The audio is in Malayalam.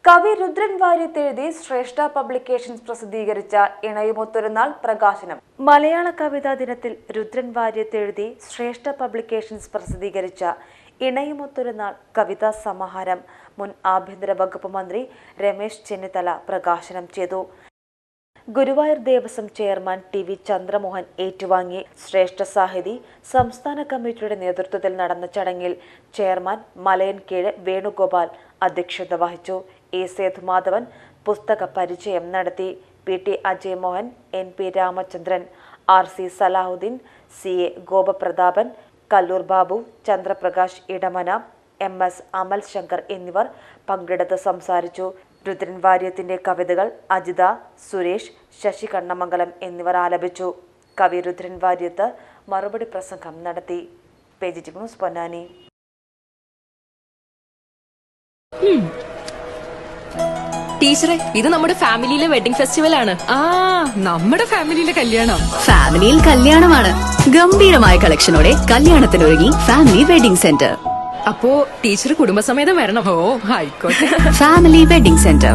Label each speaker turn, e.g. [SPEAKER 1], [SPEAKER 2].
[SPEAKER 1] കവി രുദ്രൻ വാര്യത്ത് എഴുതി ശ്രേഷ്ഠ പബ്ലിക്കേഷൻസ് പ്രസിദ്ധീകരിച്ച ഇണയുമൊത്തൊരുനാൾ പ്രകാശനം. മലയാള കവിതാ ദിനത്തിൽ രുദ്രൻ വാര്യത്ത് എഴുതി ശ്രേഷ്ഠ പബ്ലിക്കേഷൻസ് പ്രസിദ്ധീകരിച്ച ഇണയുമൊത്തൊരുനാൾ കവിതാ സമാഹാരം മുൻ ആഭ്യന്തര വകുപ്പ് മന്ത്രി രമേശ് ചെന്നിത്തല പ്രകാശനം ചെയ്തു. ഗുരുവായൂർ ദേവസ്വം ചെയർമാൻ TV ചന്ദ്രമോഹൻ ഏറ്റുവാങ്ങി. ശ്രേഷ്ഠ സാഹിതി സംസ്ഥാന കമ്മിറ്റിയുടെ നേതൃത്വത്തിൽ നടന്ന ചടങ്ങിൽ ചെയർമാൻ മലയൻകീഴ് വേണുഗോപാൽ അധ്യക്ഷത വഹിച്ചു. A. സേതുമാധവൻ പുസ്തക പരിചയം നടത്തി. PT Ajay Mohan, NP Ramachandran, RC Salahuddin, CA Gopaprathapan, Kallur Babu, Chandraprakash Idamana, MS അമൽ ശങ്കർ എന്നിവർ പങ്കെടുത്ത് സംസാരിച്ചു. രുദ്രൻ വാര്യത്തിന്റെ കവിതകൾ അജിത, സുരേഷ്, ശശി കണ്ണമംഗലം എന്നിവർ ആലപിച്ചു. കവി രുദ്രൻ വാര്യത്ത് മറുപടി പ്രസംഗം നടത്തി. Page news Ponnani.
[SPEAKER 2] ടീച്ചറെ, ഇത് നമ്മുടെ ഫാമിലിയിലെ വെഡിങ് ഫെസ്റ്റിവൽ ആണ്.
[SPEAKER 3] നമ്മുടെ ഫാമിലിയിലെ കല്യാണം.
[SPEAKER 4] ഫാമിലിയിൽ കല്യാണമാണ്. ഗംഭീരമായ കളക്ഷനോടെ കല്യാണത്തിനൊരുങ്ങി ഫാമിലി വെഡിംഗ് സെന്റർ.
[SPEAKER 2] അപ്പോ ടീച്ചർ കുടുംബസമേതം വരണം.
[SPEAKER 3] ഓ, ആയിക്കോട്ടെ.
[SPEAKER 4] Family wedding centre.